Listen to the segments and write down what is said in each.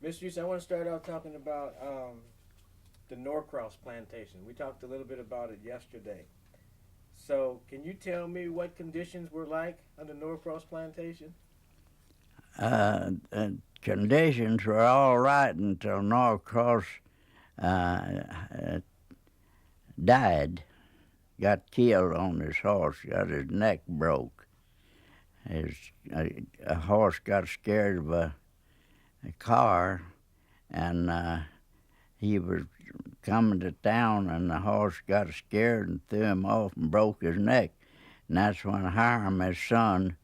Mr. Hughes, I want to start out talking about the Norcross Plantation. We talked a little bit about it yesterday. So, can you tell me what conditions were like on the Norcross Plantation? The conditions were all right until Norcross uh, died, got killed on his horse, got his neck broke. A horse got scared of a car, and he was coming to town, and the horse got scared and threw him off and broke his neck. And that's when Hiram, his son,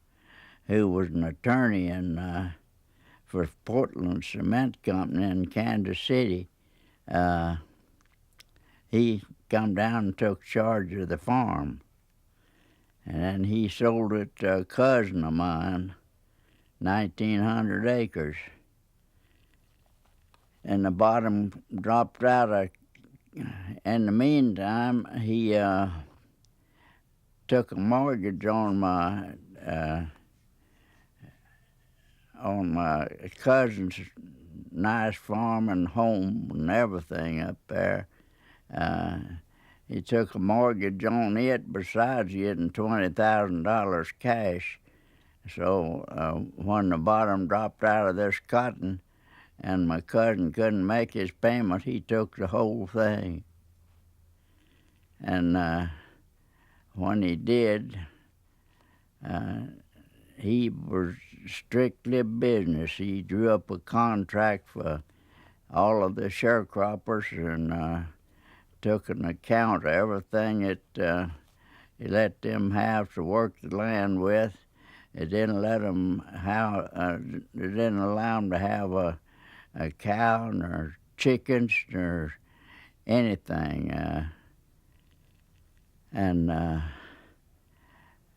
who was an attorney for Portland Cement Company in Kansas City, he come down and took charge of the farm. And then he sold it to a cousin of mine, 1,900 acres. And the bottom dropped out. In the meantime, he took a mortgage on my cousin's nice farm and home and everything up there. He took a mortgage on it besides getting $20,000 cash. So when the bottom dropped out of this cotton and my cousin couldn't make his payment, he took the whole thing. And when he did, he was strictly business. He drew up a contract for all of the sharecroppers and took an account of everything that he let them have to work the land with. It didn't let them have. It didn't allow them to have a cow nor chickens nor anything. And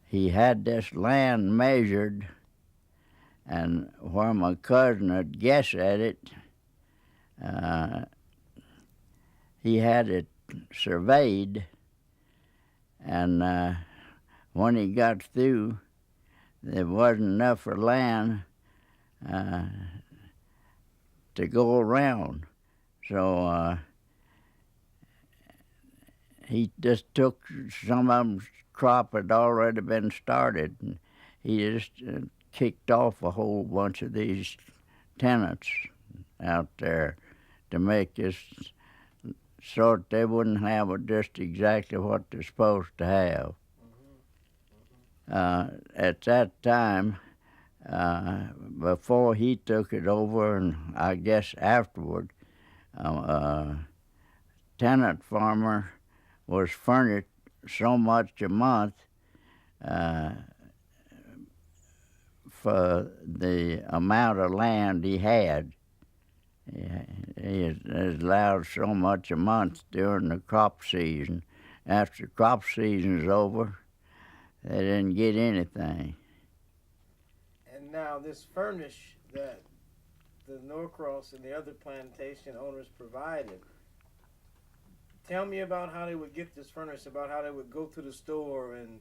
he had this land measured, and where my cousin would guess at it, he had it surveyed, and when he got through, there wasn't enough for land to go around. So he just took some of them's crop had already been started, and he just kicked off a whole bunch of these tenants out there to make this sort they wouldn't have just exactly what they're supposed to have. At that time, before he took it over, and I guess afterward, tenant farmer was furnished so much a month for the amount of land he had. He is allowed so much a month during the crop season. After the crop season's over, they didn't get anything. And now, this furnish that the Norcross and the other plantation owners provided, tell me about how they would get this furnish, about how they would go to the store and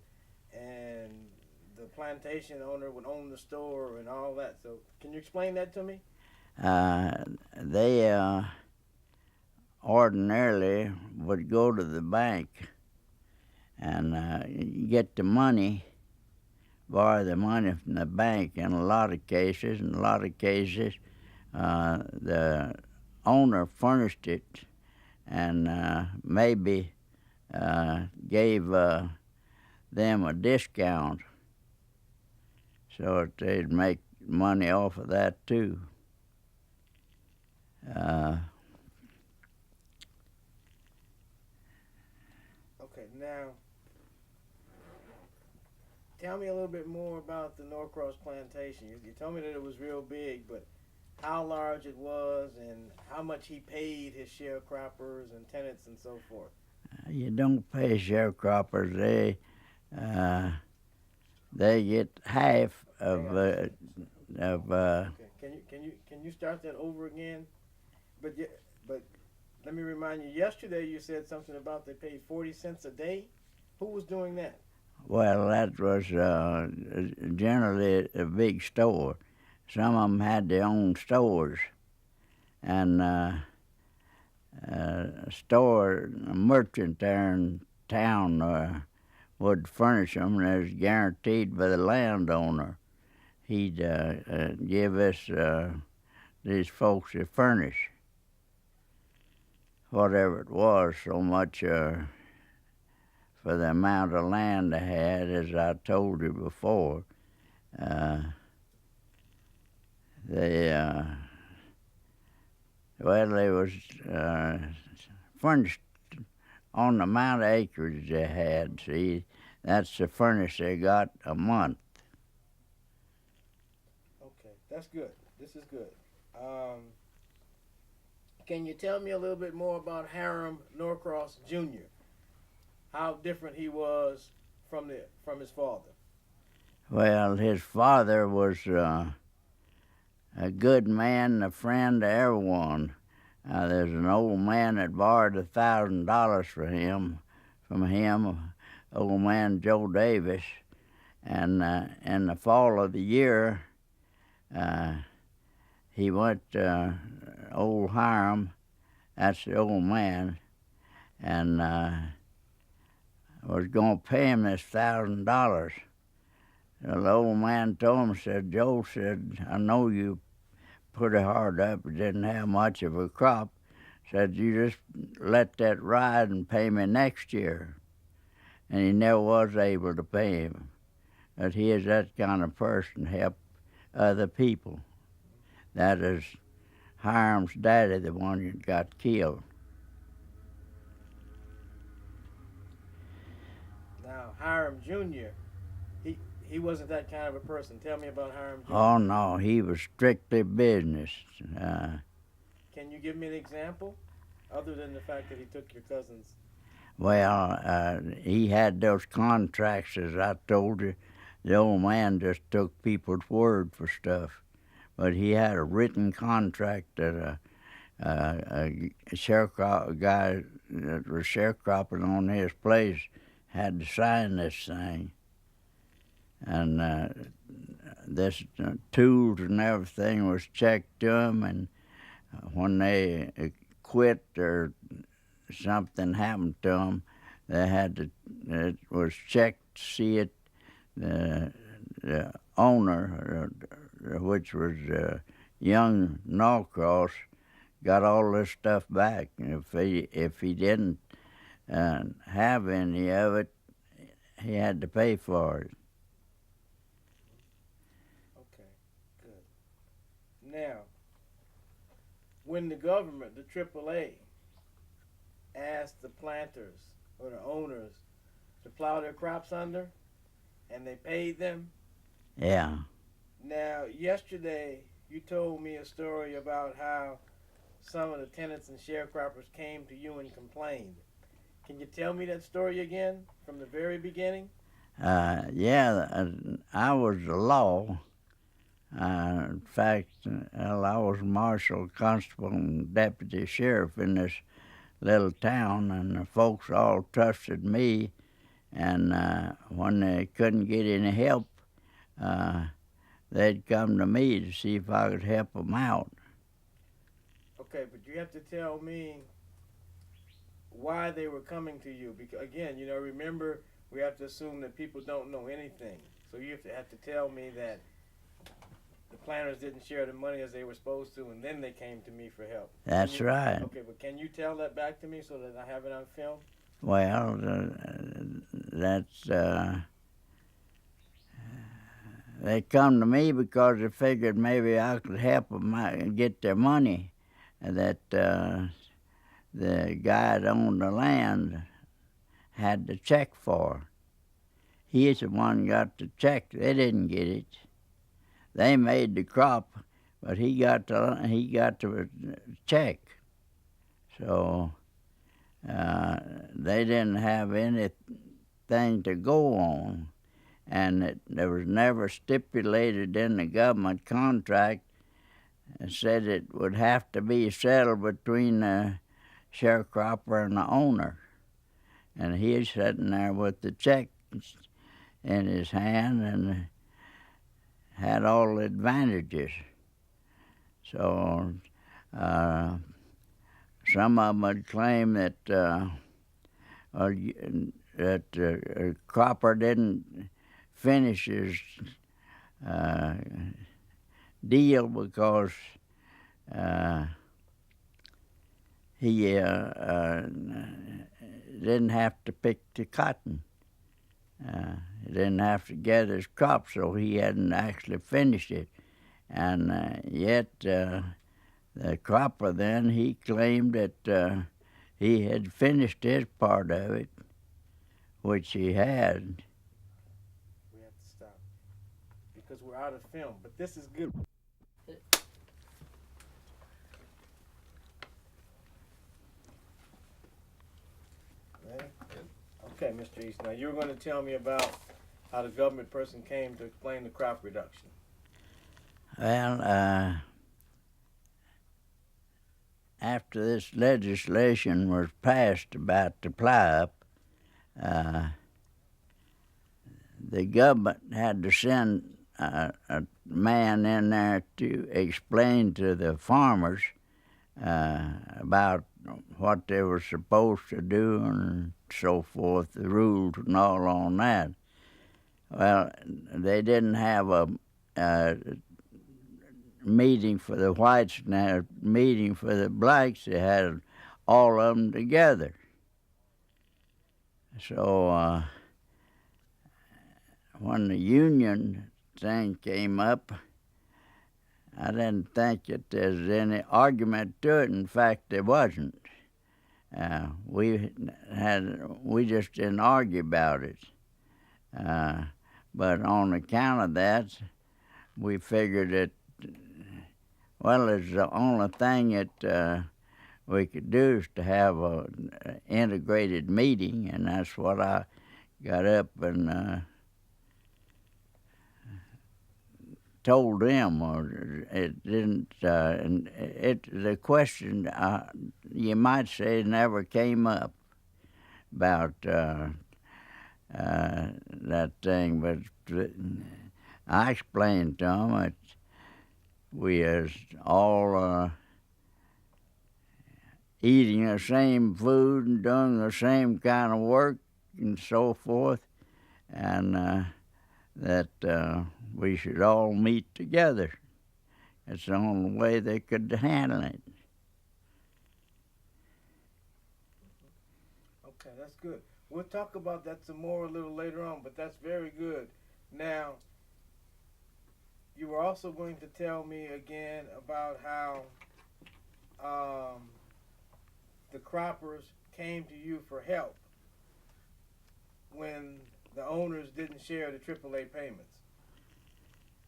the plantation owner would own the store and all that. So can you explain that to me? They ordinarily would go to the bank and get the money, borrow the money from the bank in a lot of cases. In a lot of cases, the owner furnished it and maybe gave them a discount so that they'd make money off of that too. Okay, now tell me a little bit more about the Norcross plantation. You told me that it was real big, but how large it was and how much he paid his sharecroppers and tenants and so forth. You don't pay sharecroppers. They get half of Okay. Can you start that over again? But let me remind you. Yesterday you said something about they paid 40 cents a day. Who was doing that? Well, that was generally a big store. Some of them had their own stores, and a merchant there in town would furnish them, and it was guaranteed by the landowner. He'd give us these folks to furnish whatever it was, so much for the amount of land they had, as I told you before. They was furnished on the amount of acreage they had. See, that's the furnish they got a month. Okay, that's good. This is good. Can you tell me a little bit more about Hiram Norcross Jr.? How different he was from his father? Well, his father was a good man, a friend to everyone. There's an old man that borrowed $1,000 from him, old man Joe Davis, and in the fall of the year, he went old Hiram, that's the old man, and was going to pay him this $1,000. The old man told him, said, Joe said, I know you pretty hard up, you didn't have much of a crop. Said, you just let that ride and pay me next year. And he never was able to pay him. But he is that kind of person, help other people. That is Hiram's daddy, the one that got killed. Now, Hiram Jr., he wasn't that kind of a person. Tell me about Hiram Jr. Oh, no, he was strictly business. Can you give me an example, other than the fact that he took your cousin's? Well, he had those contracts, as I told you. The old man just took people's word for stuff. But he had a written contract that a guy that was sharecropping on his place had to sign this thing. And this tools and everything was checked to them, and when they quit or something happened to them, they had to, it was checked to see it, the owner, which was young Norcross, got all this stuff back. If he didn't have any of it, he had to pay for it. Okay, good. Now, when the government, the AAA, asked the planters or the owners to plow their crops under, and they paid them. Yeah. Now, yesterday, you told me a story about how some of the tenants and sharecroppers came to you and complained. Can you tell me that story again from the very beginning? Yeah, I was the law. In fact, I was marshal, constable, and deputy sheriff in this little town, and the folks all trusted me. And when they couldn't get any help, they'd come to me to see if I could help them out. Okay, but you have to tell me why they were coming to you. Because again, remember, we have to assume that people don't know anything. So you have to tell me that the planters didn't share the money as they were supposed to, and then they came to me for help. That's right. Okay, but can you tell that back to me so that I have it on film? Well, that's they come to me because they figured maybe I could help them out get their money that the guy that owned the land had the check for. He's the one who got the check. They didn't get it. They made the crop, but he got the check. So they didn't have anything to go on, and there was never stipulated in the government contract. It said it would have to be settled between the sharecropper and the owner. And he's sitting there with the check in his hand and had all the advantages. So some of them would claim that Cropper didn't finish his deal because he didn't have to pick the cotton. He didn't have to gather his crop, so he hadn't actually finished it. And yet the Cropper then, he claimed that he had finished his part of it, which he had. We have to stop because we're out of film, but this is good. Ready? Okay, Mr. East. Now you were going to tell me about how the government person came to explain the crop reduction. Well, after this legislation was passed about the plow-up, the government had to send a man in there to explain to the farmers about what they were supposed to do and so forth, the rules and all on that. Well, they didn't have a meeting for the whites and a meeting for the blacks. They had all of them together. So when the union thing came up, I didn't think that there's any argument to it. In fact, there wasn't. We just didn't argue about it. But on account of that, we figured that, well, it's the only thing that we could do is to have an integrated meeting, and that's what I got up and told them. It didn't. The question, you might say, never came up about that thing, but I explained to them that we is all eating the same food and doing the same kind of work and so forth, and that we should all meet together. It's the only way they could handle it. Okay, that's good. We'll talk about that some more a little later on, but that's very good. Now, you were also going to tell me again about how the croppers came to you for help when the owners didn't share the AAA payments.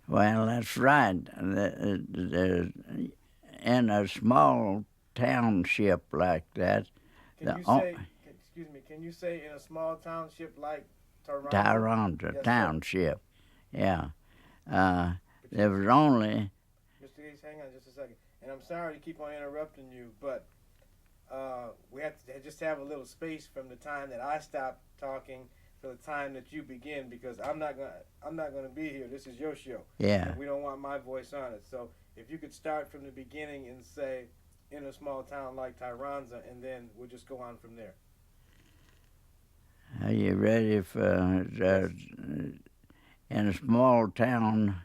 Well, that's right. In a small township like that, Can you say in a small township like Tyronda? Tyronda Yes, Township, yeah. There was only... Mr. Gates, hang on just a second. And I'm sorry to keep on interrupting you, but we have to just have a little space from the time that I stop talking to the time that you begin, because I'm not gonna be here. This is your show. Yeah. And we don't want my voice on it. So if you could start from the beginning and say, in a small town like Tyronda, and then we'll just go on from there. Are you ready for in a small town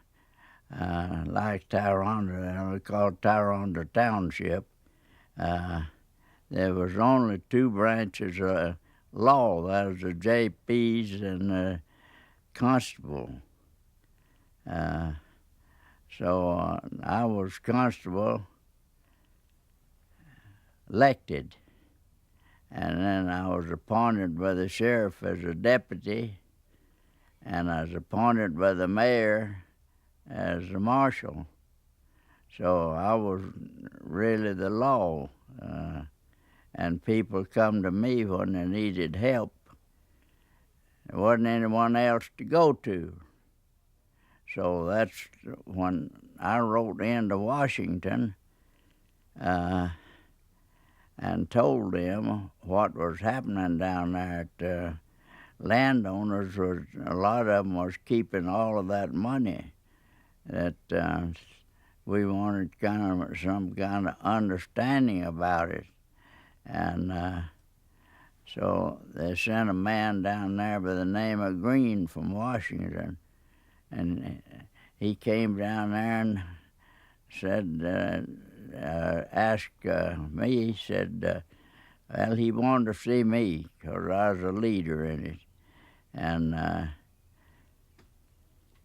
like Tyronda, we call it Tyronda Township, there was only two branches of law. That was the JPs and the constable. So I was constable, elected, and then I was appointed by the sheriff as a deputy, and I was appointed by the mayor as a marshal. So I was really the law, and people come to me when they needed help. There wasn't anyone else to go to. So that's when I wrote into Washington and told them what was happening down there. That landowners a lot of them was keeping all of that money that we wanted some kind of understanding about it. And so they sent a man down there by the name of Green from Washington. And he came down there and said, asked me, said, well, he wanted to see me because I was a leader in it. And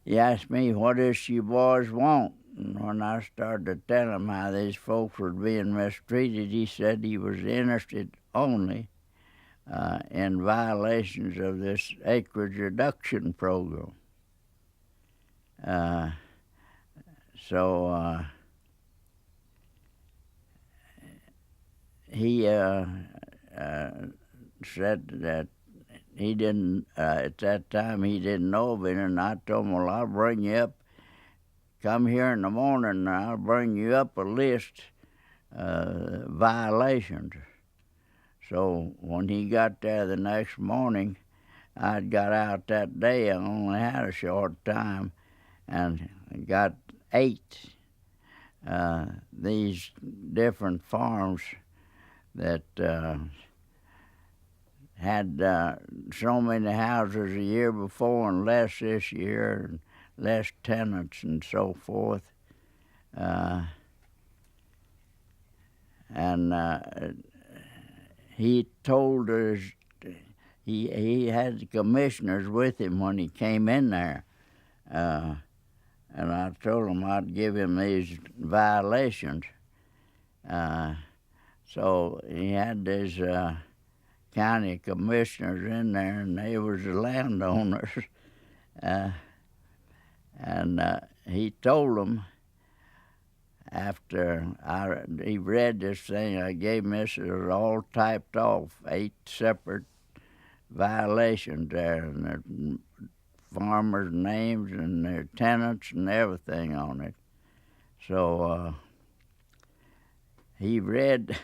he asked me, what is you boys want? And when I started to tell him how these folks were being mistreated, he said he was interested only in violations of this acreage reduction program. So he said that he didn't, at that time he didn't know of it, and I told him, well, I'll bring you up, come here in the morning and I'll bring you up a list of violations. So when he got there the next morning, I'd got out that day, I only had a short time, and got 8 these different farms that had so many houses a year before and less this year, and less tenants and so forth. And he told us, he had the commissioners with him when he came in there. And I told him I'd give him these violations. So he had these county commissioners in there, and they was the landowners. And he told them, after he read this thing, I gave him this, it was all typed off, 8 separate violations there, and their farmers' names and their tenants and everything on it. So he read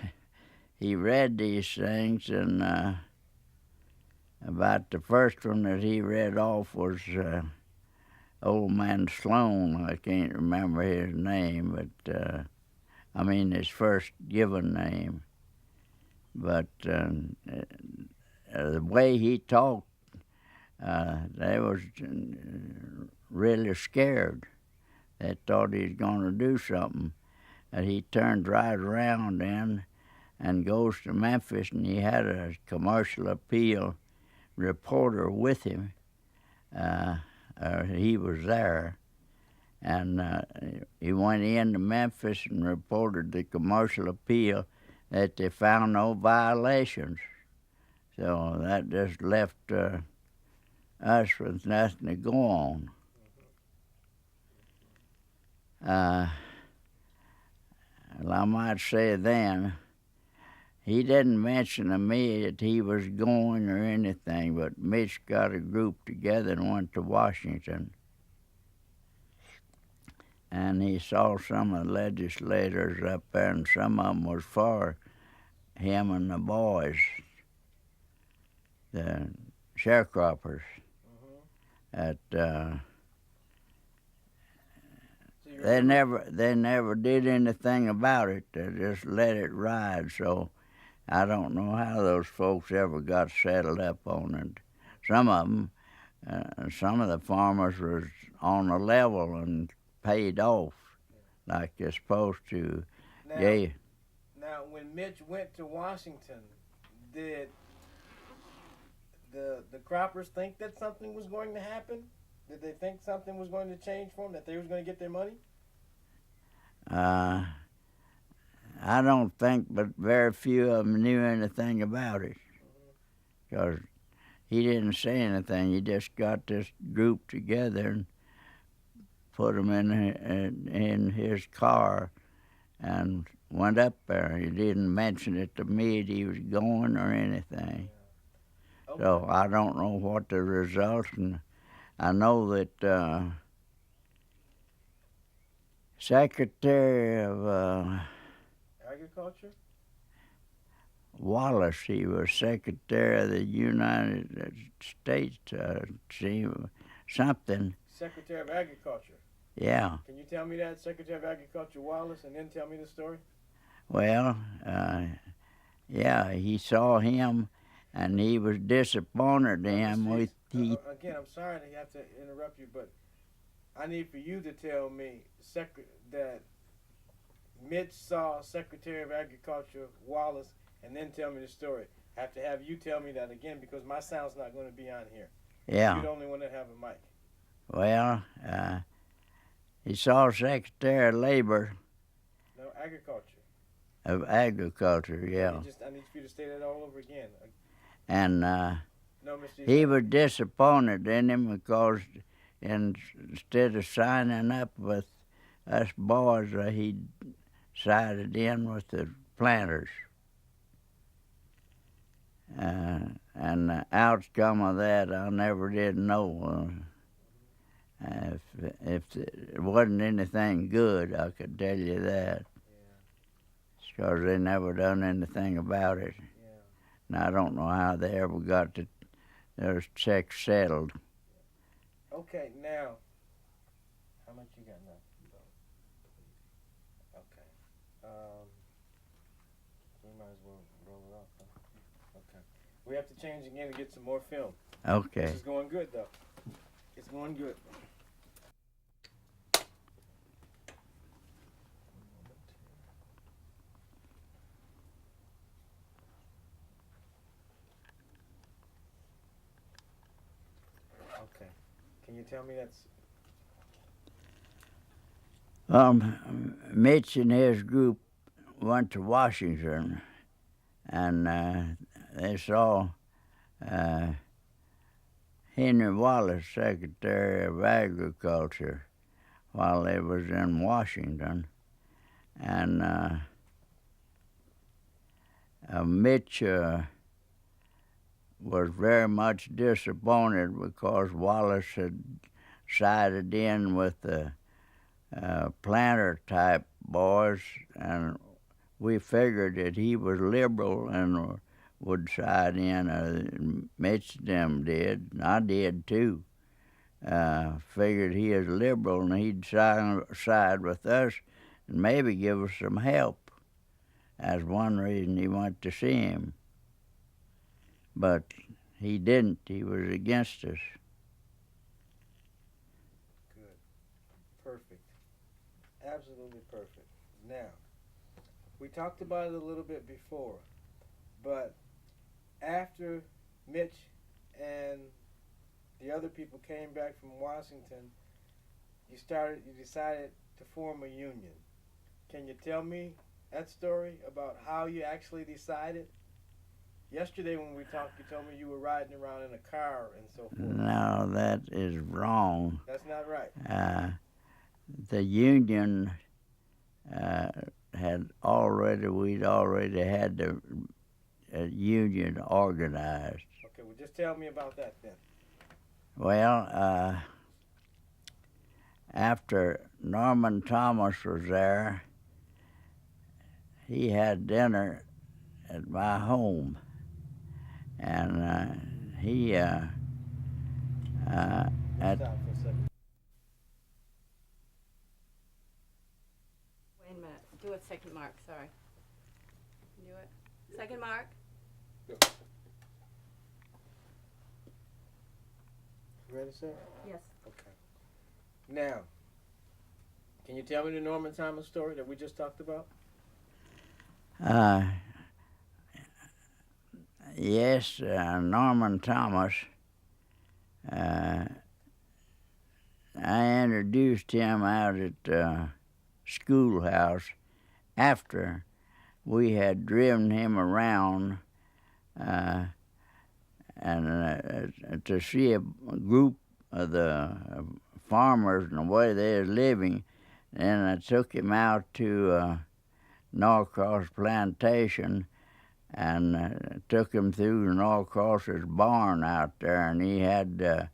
these things, and about the first one that he read off was old man Sloan. I can't remember his name, but I mean his first given name. But the way he talked, they was really scared. They thought he was going to do something. And he turned right around then and goes to Memphis, and he had a commercial appeal reporter with him. He was there, and he went into Memphis and reported the commercial appeal that they found no violations. So that just left us with nothing to go on. Well, I might say then, he didn't mention to me that he was going or anything, but Mitch got a group together and went to Washington. And he saw some of the legislators up there, and some of them was for him and the boys, the sharecroppers. That they never did anything about it. They just let it ride. So I don't know how those folks ever got settled up on it. Some of them, some of the farmers was on a level and paid off like they're supposed to. Now, when Mitch went to Washington, did the croppers think that something was going to happen? Did they think something was going to change for them, that they was going to get their money? I don't think, but very few of them knew anything about it, because he didn't say anything. He just got this group together and put them in his car and went up there. He didn't mention it to me that he was going or anything. Okay. So I don't know what the results, and I know that Secretary of Agriculture? Wallace, he was Secretary of the United States, something. Secretary of Agriculture. Yeah. Can you tell me that, Secretary of Agriculture Wallace, and then tell me the story? Well, yeah, he saw him, and he was disappointed in him with he. Again, I'm sorry to have to interrupt you, but I need for you to tell me that Mitch saw Secretary of Agriculture Wallace, and then tell me the story. I have to have you tell me that again because my sound's not going to be on here. Yeah. You're the only one that have a mic. Well, he saw Secretary of Labor. No, agriculture. Of Agriculture, yeah. I need for you to say that all over again. And No, Mr. he was disappointed in him because instead of signing up with us boys, he sided in with the planters. And the outcome of that, I never did know. If it wasn't anything good, I could tell you that. Because they never done anything about it. Yeah. And I don't know how they ever got their check settled. Okay, now, how much you got now? Okay. We might as well roll it off. Huh? Okay. We have to change again to get some more film. Okay. This is going good, though. It's going good. Okay. Can you tell me that's... Mitch and his group went to Washington, and they saw Henry Wallace, Secretary of Agriculture, while they was in Washington. And Mitch was very much disappointed because Wallace had sided in with the planter-type boys, and we figured that he was liberal and would side in. Mitch them did, and I did too. Figured he is liberal and he'd side with us and maybe give us some help. That's one reason he went to see him. But he didn't. He was against us. Good. Perfect. Absolutely perfect. Now, we talked about it a little bit before, but after Mitch and the other people came back from Washington, you decided to form a union. Can you tell me that story about how you actually decided? Yesterday when we talked, you told me you were riding around in a car and so forth. No, that is wrong. That's not right. The union we'd already had the union organized. Okay, well just tell me about that then. Well, after Norman Thomas was there, he had dinner at my home, and he Stop for a second. Wait a minute. Do it second mark. Sorry. Do it. Second mark. Go. You ready, sir? Yes. Okay. Now, can you tell me the Norman Thomas story that we just talked about? Yes, Norman Thomas. I introduced him out at the schoolhouse after we had driven him around and to see a group of the farmers and the way they were living. And I took him out to Norcross Plantation and took him through Norcross's barn out there, and he had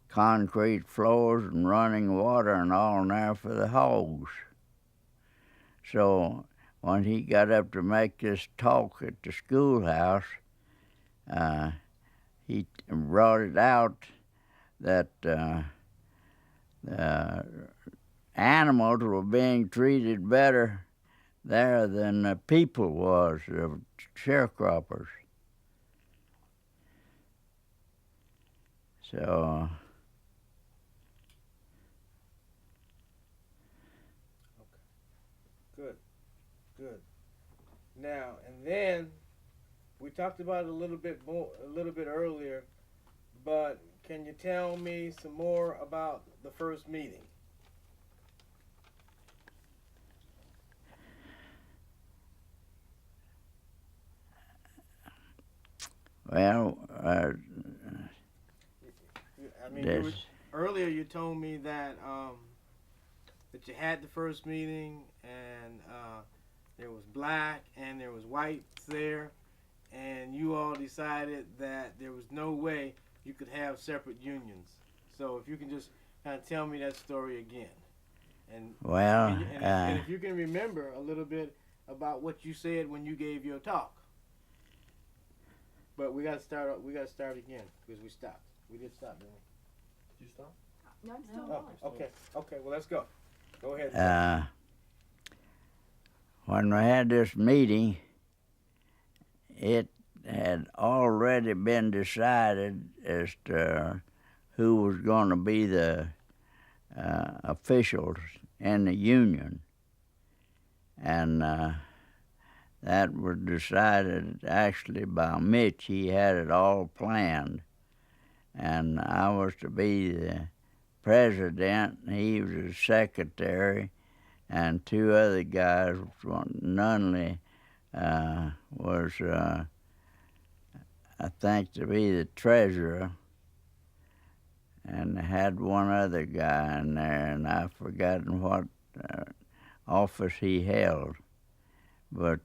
concrete floors and running water and all in there for the hogs. So when he got up to make this talk at the schoolhouse, he brought it out that animals were being treated better there than the people was, the sharecroppers. So Good. Now, and then we talked about it a little bit earlier, but can you tell me some more about the first meeting? well, I mean, this, earlier you told me that that you had the first meeting and there was black and there was whites there, and you all decided that there was no way you could have separate unions. So if you can just kind of tell me that story again, and well, and if you can remember a little bit about what you said when you gave your talk. But we got to start. We got to start again because we stopped. We did stop, didn't we? Did you stop? No, I'm still Oh, going. okay. Okay. Well, let's go. Go ahead. when we had this meeting, it had already been decided as to who was going to be the officials in the union, and that was decided actually by Mitch. He had it all planned, and I was to be the president, and he was the secretary, and two other guys. Nunley was, I think, to be the treasurer, and had one other guy in there, and I've forgotten what office he held. But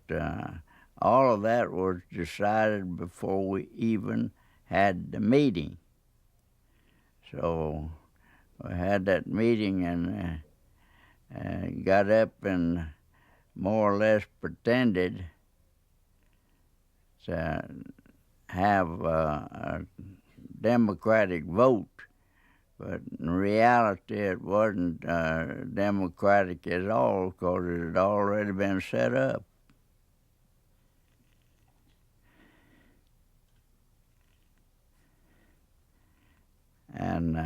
all of that was decided before we even had the meeting. So we had that meeting and got up and more or less pretended to have a Democratic vote, but in reality it wasn't Democratic at all because it had already been set up. And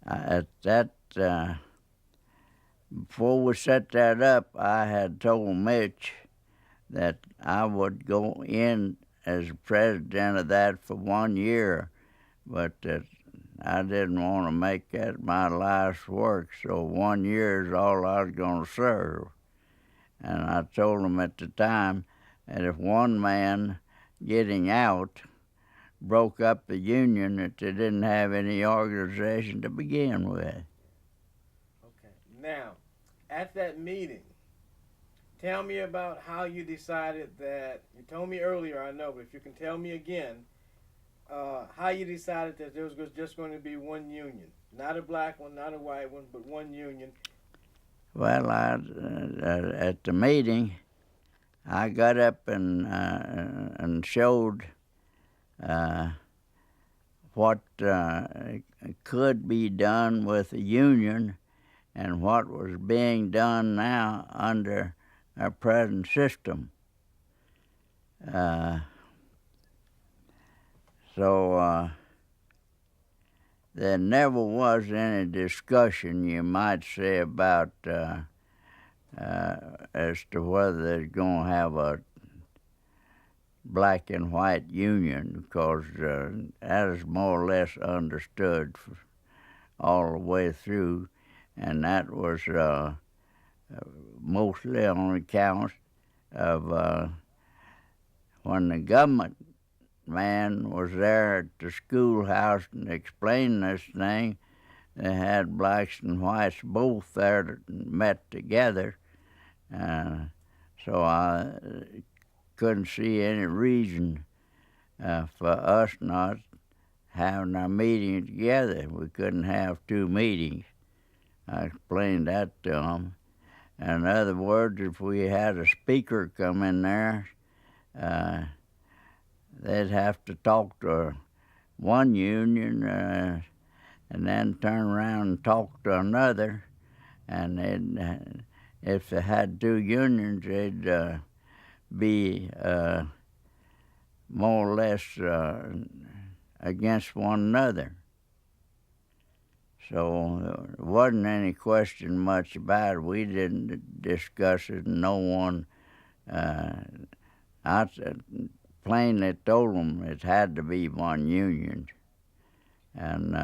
at that, before we set that up, I had told Mitch that I would go in as president of that for 1 year, but that I didn't want to make that my life's work, so 1 year is all I was going to serve. And I told him at the time that if one man getting out broke up the union, that they didn't have any organization to begin with. Okay. Now, at that meeting, tell me about how you decided that. You told me earlier, I know, but if you can tell me again, how you decided that there was just going to be one union, not a black one, not a white one, but one union. Well, at the meeting, I got up and showed what could be done with the union and what was being done now under our present system. So there never was any discussion, you might say, about as to whether they're going to have a black and white union, because that is more or less understood all the way through, and that was mostly on account of when the government man was there at the schoolhouse and explaining this thing. They had blacks and whites both there that met together, so I couldn't see any reason for us not having our meeting together. We couldn't have two meetings. I explained that to them. In other words, if we had a speaker come in there, they'd have to talk to one union and then turn around and talk to another, and if they had two unions, they'd be more or less against one another. So there wasn't any question much about it. We didn't discuss it. No one. I plainly told them it had to be one union, and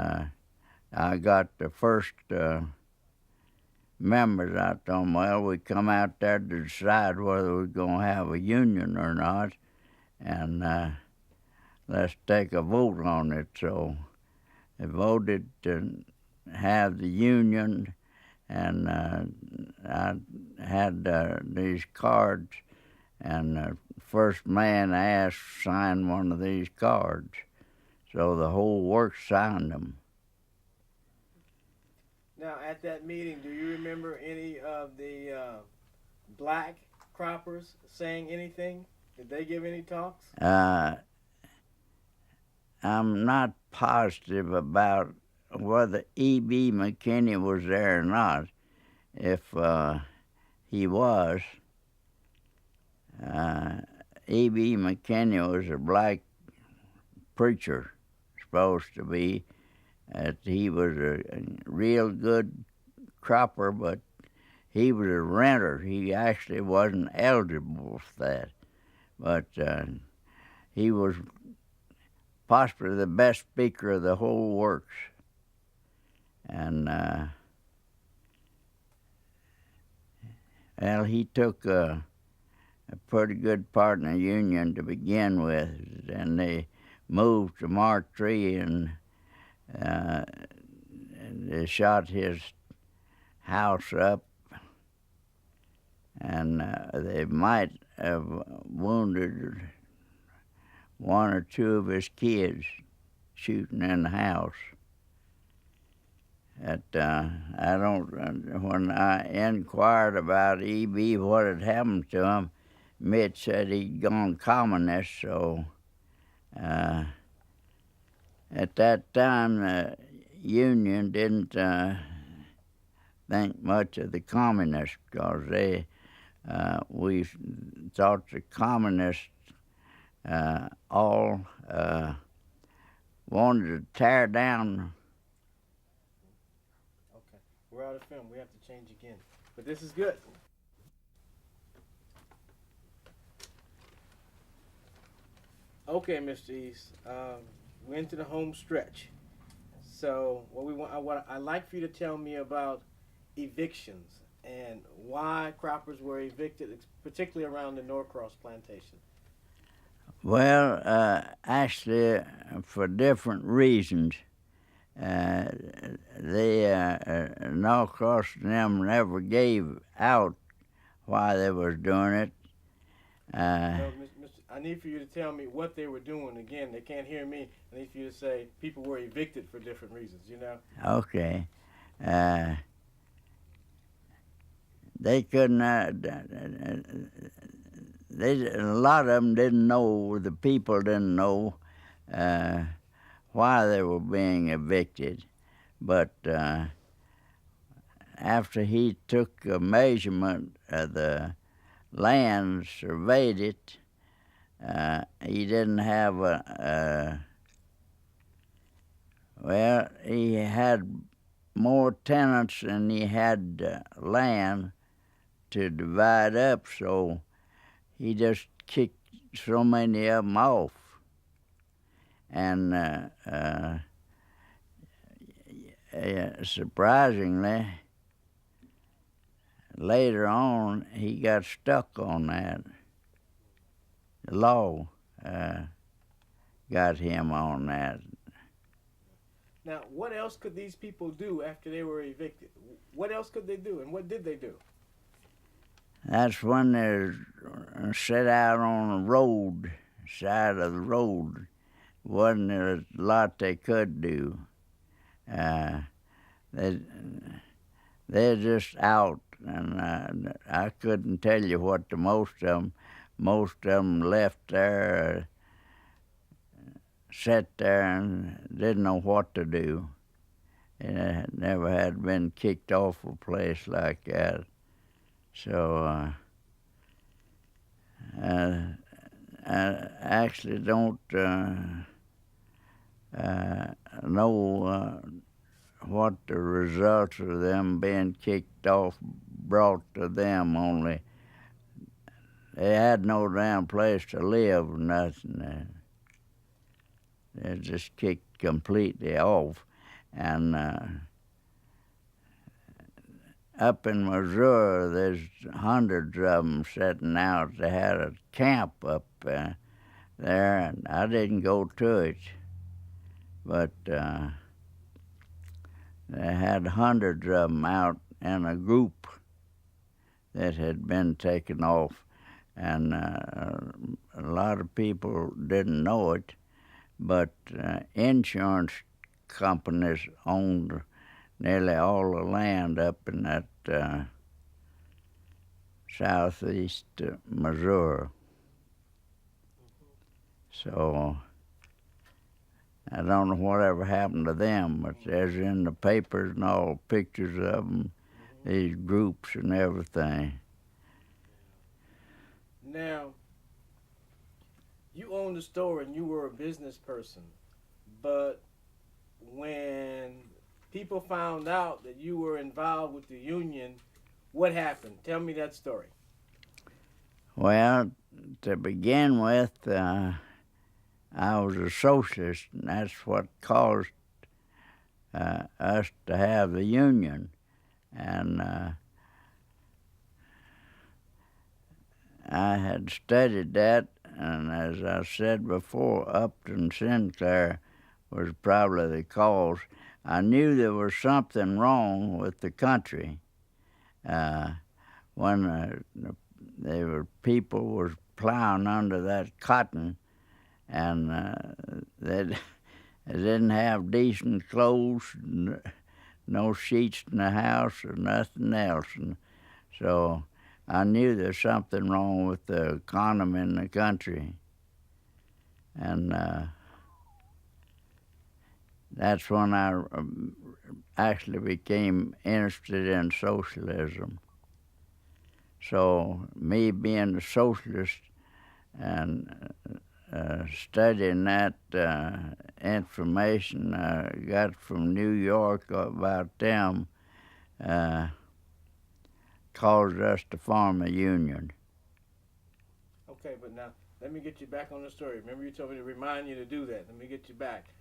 I got the first members. I told them, well, we come out there to decide whether we're going to have a union or not, and let's take a vote on it. So they voted to have the union, and I had these cards, and the first man asked signed one of these cards. So the whole works signed them. Now, at that meeting, do you remember any of the black croppers saying anything? Did they give any talks? I'm not positive about whether E.B. McKinney was there or not. If he was, E.B. McKinney was a black preacher, supposed to be. He was a real good cropper, but he was a renter. He actually wasn't eligible for that. But he was possibly the best speaker of the whole works. And well, he took a pretty good part in the union to begin with, and they moved to Mark Tree, and they shot his house up, and they might have wounded one or two of his kids shooting in the house. I don't. When I inquired about E.B. what had happened to him, Mitch said he'd gone communist. So at that time, the Union didn't think much of the communists, because we thought the communists all wanted to tear down. Okay, we're out of film. We have to change again. But this is good. Okay, Mr. East, we're into the home stretch. So what I'd like for you to tell me about evictions and why croppers were evicted, particularly around the Norcross Plantation. Well, actually, for different reasons. Norcross and them never gave out why they was doing it. No, I need for you to tell me what they were doing. Again, they can't hear me. I need for you to say people were evicted for different reasons, you know? Okay. They couldn't, a lot of them didn't know, the people didn't know why they were being evicted. But after he took a measurement of the land, surveyed it, he didn't have well, he had more tenants than he had land to divide up, so he just kicked so many of them off. And surprisingly, later on, he got stuck on that. The law got him on that. Now, what else could these people do after they were evicted? What else could they do, and what did they do? That's when they set out on the road, side of the road. Wasn't a lot they could do. They're just out, and I couldn't tell you what the most of them left there, sat there and didn't know what to do. never had been kicked off a place like that. So I actually don't know what the results of them being kicked off brought to them. Only they had no damn place to live or nothing. They're just kicked completely off. And up in Missouri, there's hundreds of them sitting out. They had a camp up there, and I didn't go to it, but they had hundreds of them out in a group that had been taken off, and a lot of people didn't know it, but insurance companies owned nearly all the land up in that southeast Missouri. So I don't know whatever happened to them, but there's in the papers and all pictures of them, these groups and everything. Now, you owned a store and you were a business person, but when people found out that you were involved with the union, what happened? Tell me that story. Well, to begin with, I was a socialist, and that's what caused us to have the union. And I had studied that, and as I said before, Upton Sinclair was probably the cause. I knew there was something wrong with the country when people were plowing under that cotton, and they didn't have decent clothes, no sheets in the house or nothing else. And so I knew there's something wrong with the economy in the country. And that's when I actually became interested in socialism. So me being a socialist and studying that information I got from New York about them caused us to form a union. Okay, but now let me get you back on the story. Remember you told me to remind you to do that. Let me get you back.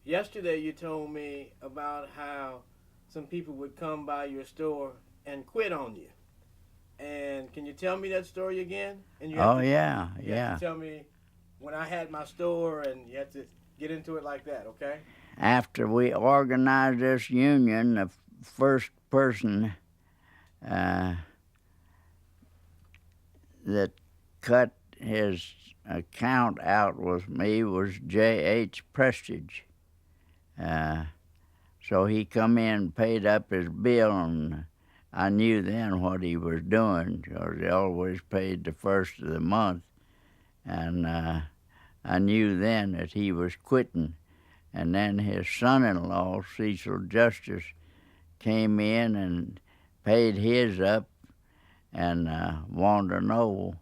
Yesterday you told me about how some people would come by your store and quit on you. And can you tell me that story again? And you have You have yeah. to tell me when I had my store, and you have to get into it like that, okay? After we organized this union, the first person that cut his account out with me was J.H. Prestige. So he come in, paid up his bill, and I knew then what he was doing, because he always paid the first of the month. And I knew then that he was quitting. And then his son-in-law, Cecil Justice, came in and paid his up and wanted to know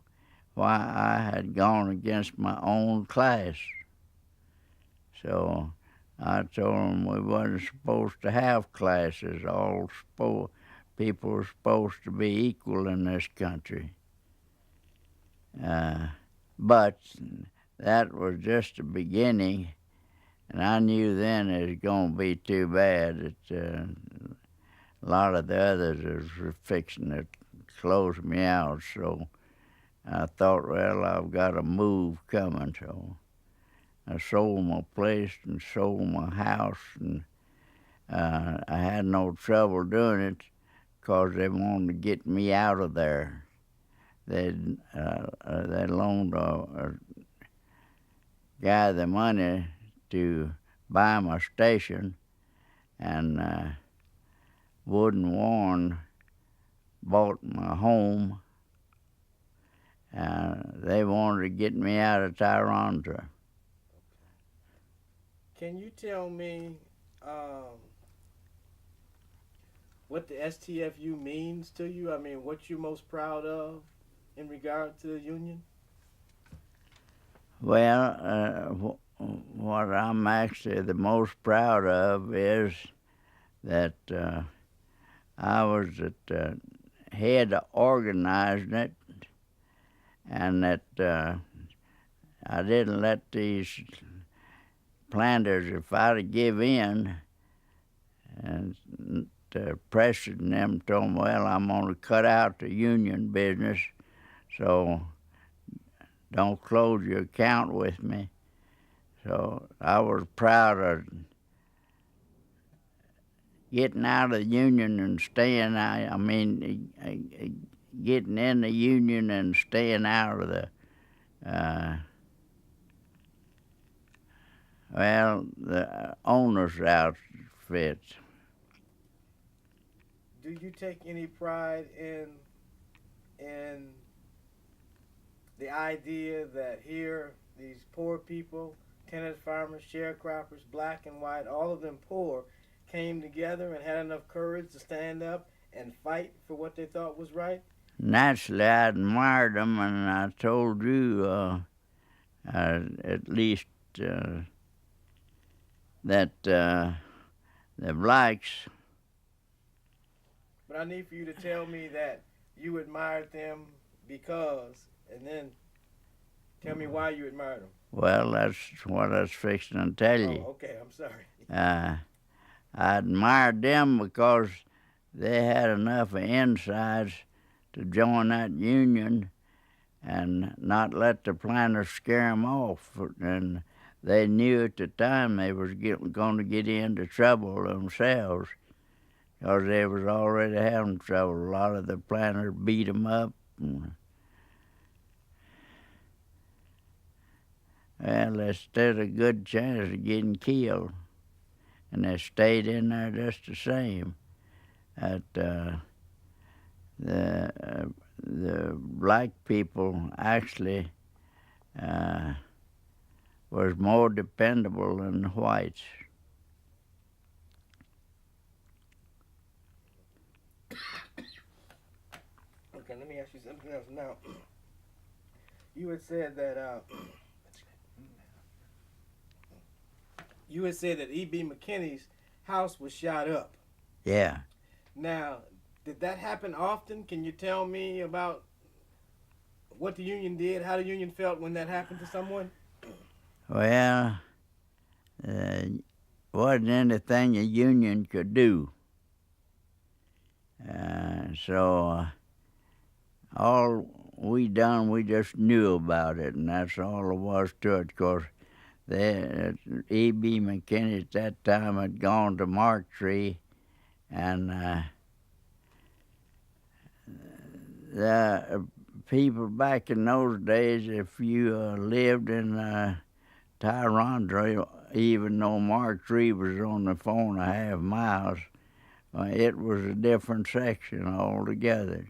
why I had gone against my own class. So I told him we wasn't supposed to have classes. People were supposed to be equal in this country. But that was just the beginning, and I knew then it was going to be too bad that a lot of the others were fixing to close me out. So I thought, well, I've got a move coming. So I sold my place and sold my house, and I had no trouble doing it because they wanted to get me out of there. They loaned a guy the money to buy my station, and Wood and Warren bought my home. They wanted to get me out of Tyronta. Can you tell me what the STFU means to you? I mean, what you're most proud of in regard to the union? Well, what I'm actually the most proud of is that I was at the head of organizing it, and that I didn't let these planters, if I'd have give in, and the president and them told me, well, I'm going to cut out the union business, so don't close your account with me. So I was proud of getting out of the union and staying out. I mean, getting in the union and staying out of the, the owner's outfits. Do you take any pride in the idea that here these poor people, tenant farmers, sharecroppers, black and white, all of them poor, came together and had enough courage to stand up and fight for what they thought was right? Naturally, I admired them, and I told you at least that the blacks. But I need for you to tell me that you admired them because, and then tell me why you admired them. Well, that's what I was fixing to tell you. Oh, okay, I'm sorry. I admired them because they had enough of insides to join that union and not let the planters scare them off. And they knew at the time they was going to get into trouble themselves, because they was already having trouble. A lot of the planters beat them up. Well, they stood a good chance of getting killed, and they stayed in there just the same. The black people actually was more dependable than the whites. Okay, let me ask you something else now. You had said that E.B. McKinney's house was shot up. Yeah. Now, did that happen often? Can you tell me about what the union did, how the union felt when that happened to someone? Well, wasn't anything the union could do. So all we done, we just knew about it, and that's all there was to it. Of course, E.B. McKinney at that time had gone to Mark Tree, and the people back in those days, if you lived in Tyrandra, even though Mark Tree was on the 4.5 miles, it was a different section altogether.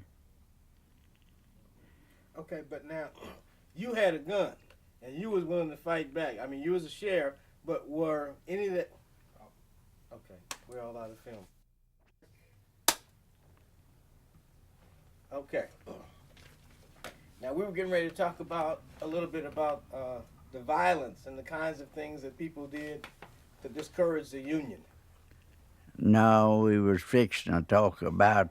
Okay, but now, you had a gun, and you was willing to fight back. I mean, you was a sheriff, but were any of that... Oh, okay, we're all out of film. Okay. Now, we were getting ready to talk about a little bit about the violence and the kinds of things that people did to discourage the union. No, we was fixing to talk about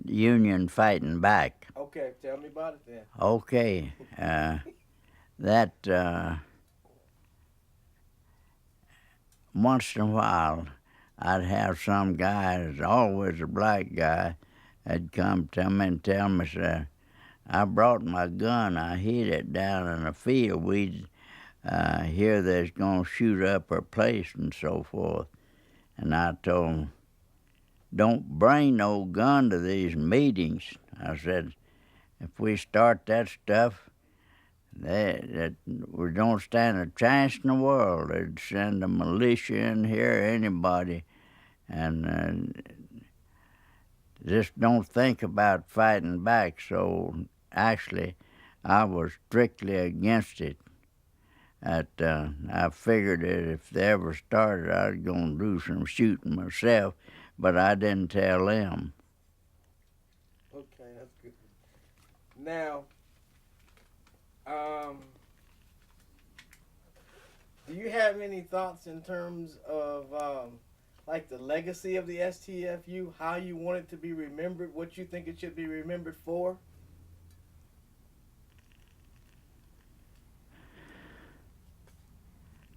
union fighting back. Okay, tell me about it then. Okay. That once in a while, I'd have some guy, it's always a black guy, that'd come to me and tell me, say, I brought my gun, I hid it down in the field. We'd hear they's going to shoot up our place and so forth. And I told him, don't bring no gun to these meetings. I said, if we start that stuff, we don't stand a chance in the world. They'd send a militia in here, anybody, and just don't think about fighting back. So actually, I was strictly against it. I figured that if they ever started, I was going to do some shooting myself, but I didn't tell them. Okay, that's good. Now, do you have any thoughts in terms of like the legacy of the STFU, how you want it to be remembered, what you think it should be remembered for?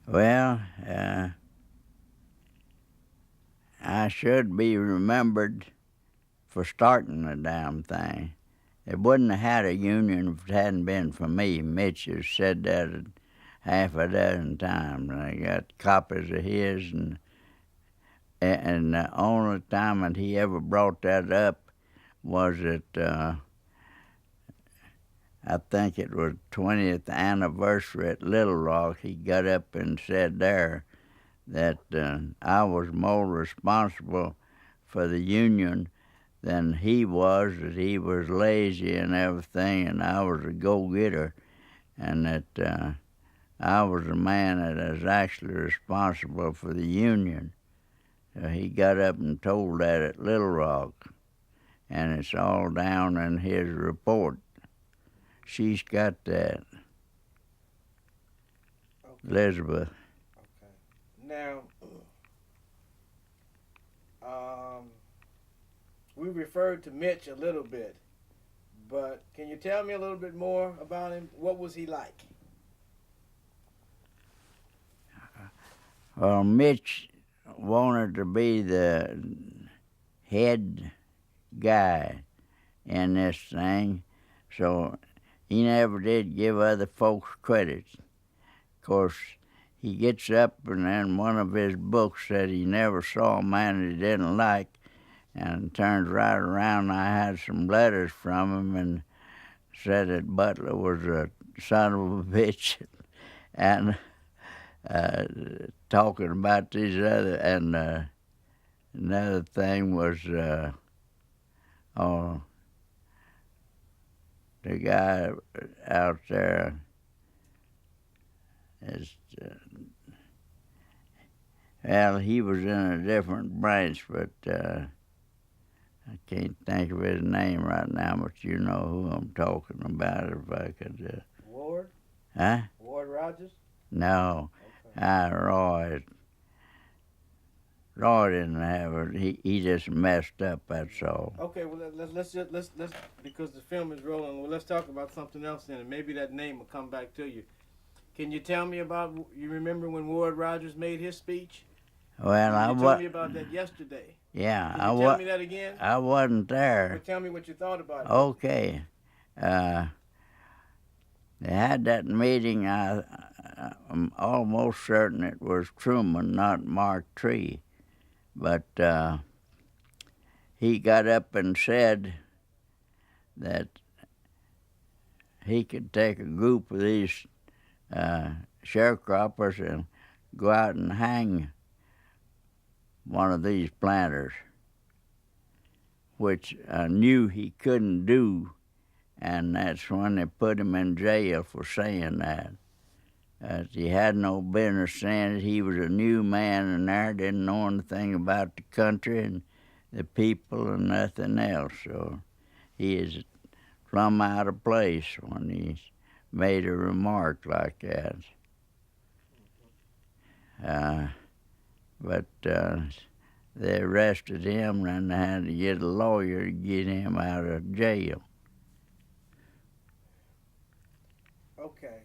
Well, I should be remembered for starting the damn thing. It wouldn't have had a union if it hadn't been for me. Mitch has said that half a dozen times, and I got copies of his, and the only time that he ever brought that up was at I think it was 20th anniversary at Little Rock. He got up and said there that I was more responsible for the union than he was, that he was lazy and everything, and I was a go-getter, and that I was the man that was actually responsible for the union. He got up and told that at Little Rock, and it's all down in his report. She's got that, Okay. Elizabeth. Okay. Now, we referred to Mitch a little bit, but can you tell me a little bit more about him? What was he like? Well, Mitch wanted to be the head guy in this thing, so he never did give other folks credit. Of course, he gets up and in one of his books said he never saw a man he didn't like, and turns right around. I had some letters from him and said that Butler was a son of a bitch, and talking about these other, and another thing was oh, the guy out there is well, he was in a different branch, but I can't think of his name right now, but you know who I'm talking about if I could. Ward? Huh? Ward Rogers? No. Okay. Roy. Roy didn't have it. He just messed up, that's all. Okay, well let's because the film is rolling. Well, let's talk about something else then, and maybe that name will come back to you. Can you tell me about? You remember when Ward Rogers made his speech? Well, you told me about that yesterday. Yeah, Can you tell me that again? I wasn't there. Well, tell me what you thought about it. Okay. They had that meeting. I'm almost certain it was Truman, not Mark Tree. But he got up and said that he could take a group of these sharecroppers and go out and hang one of these planters, which I knew he couldn't do, and that's when they put him in jail for saying that. He had no business saying it. He was a new man in there, didn't know anything about the country and the people and nothing else. So he is plumb out of place when he made a remark like that. But they arrested him, and they had to get a lawyer to get him out of jail. Okay.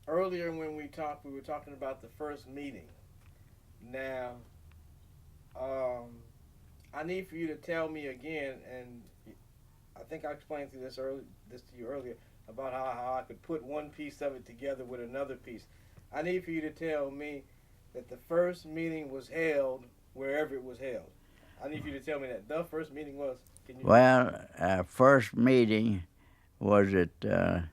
Earlier when we talked, we were talking about the first meeting. Now, I need for you to tell me again, and I think I explained this to you earlier, about how I could put one piece of it together with another piece. I need for you to tell me that the first meeting was held wherever it was held. I need for you to tell me that the first meeting was. Can you? Well, our first meeting was at a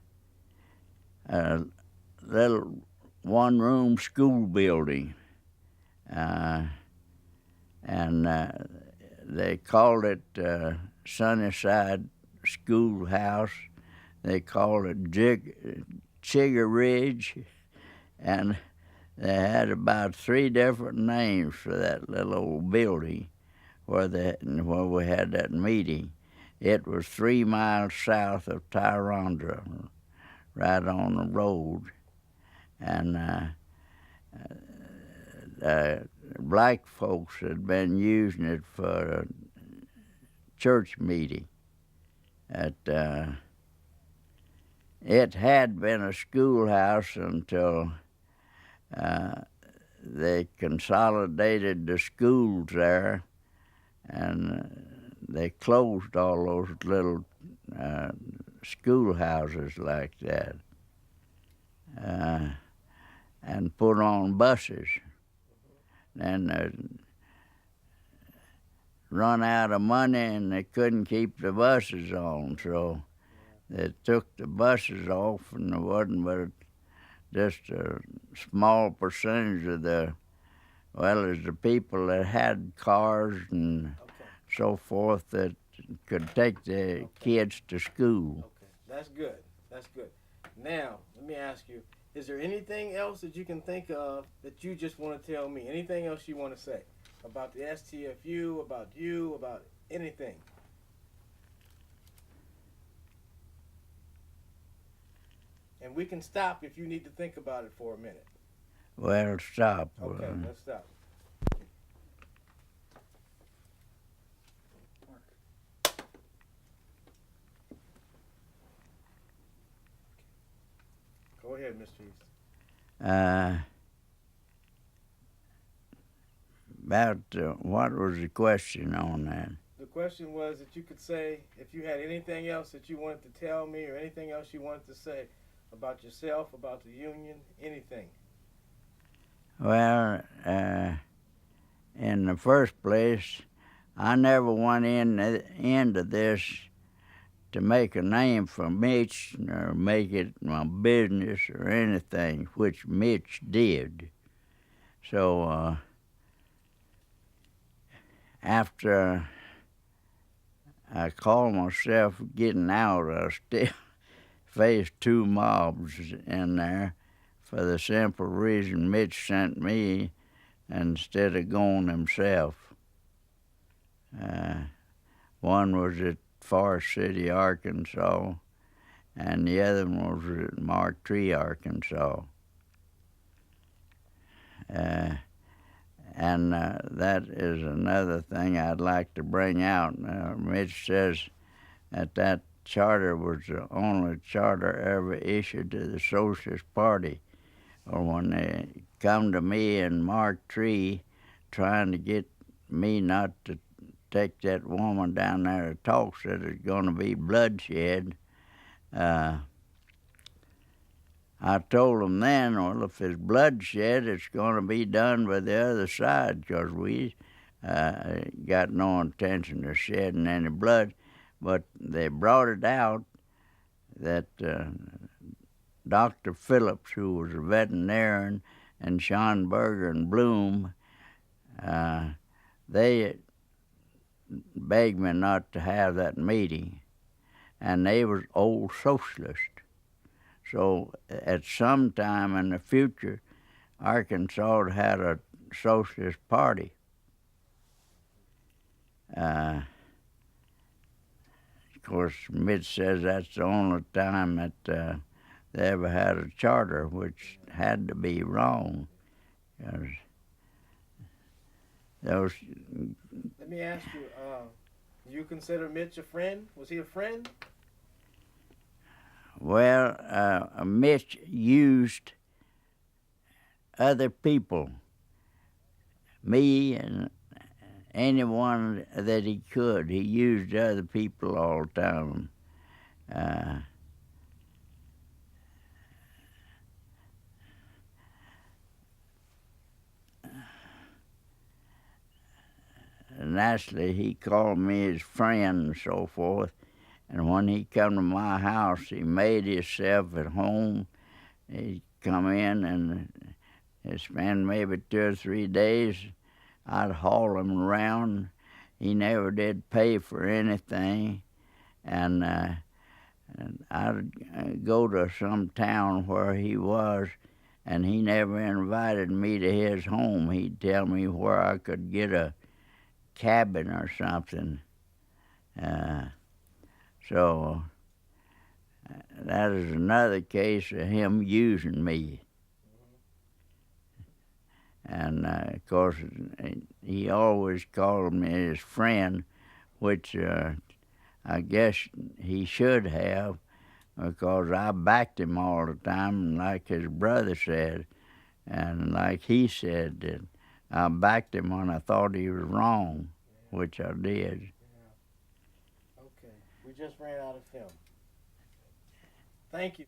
little one-room school building, and they called it Sunnyside Schoolhouse. they called it Chigger Ridge, and they had about 3 different names for that little old building where we had that meeting. It was 3 miles south of Tyrandra, right on the road, and black folks had been using it for a church meeting. It had been a schoolhouse until they consolidated the schools there, and they closed all those little schoolhouses like that and put on buses. And run out of money and they couldn't keep the buses on, so they took the buses off, and there wasn't but just a small percentage of the people that had cars and so forth that could take the kids to school. Okay, that's good. That's good. Now, let me ask you, is there anything else that you can think of that you just want to tell me? Anything else you want to say about the STFU, about you, about anything? And we can stop if you need to think about it for a minute. Well, stop. Okay, let's stop. Go ahead, Mr. East. About what was the question on that? The question was that you could say if you had anything else that you wanted to tell me or anything else you wanted to say about yourself, about the union, anything. Well, in the first place, I never went into this to make a name for Mitch or make it my business or anything, which Mitch did. So after I called myself getting out, I still faced 2 mobs in there for the simple reason Mitch sent me instead of going himself. One was at Forest City, Arkansas, and the other one was at Mark Tree, Arkansas. And that is another thing I'd like to bring out. Mitch says that charter was the only charter ever issued to the Socialist Party. Or when they come to me in Mark Tree trying to get me not to take that woman down there to talk, said there's going to be bloodshed. I told them then, well, if there's bloodshed, it's going to be done by the other side, because we got no intention of shedding any blood. But they brought it out that Dr. Phillips, who was a veterinarian, and Schonberger and Bloom, they begged me not to have that meeting, and they was old socialists. So at some time in the future, Arkansas had a socialist party. Of course, Mitch says that's the only time that they ever had a charter, which had to be wrong. Those. Let me ask you, do you consider Mitch a friend? Was he a friend? Well, Mitch used other people, me and anyone that he could. He used other people all the time. And actually, he called me his friend and so forth. And when he come to my house, he made himself at home. He'd come in and he'd spend maybe 2 or 3 days. I'd haul him around. He never did pay for anything. And And I'd go to some town where he was, and he never invited me to his home. He'd tell me where I could get a cabin or something. So that is another case of him using me. And of course, he always called me his friend, which I guess he should have, because I backed him all the time, like his brother said. And like he said, that I backed him when I thought he was wrong, which I did. Yeah. Okay. We just ran out of film. Thank you.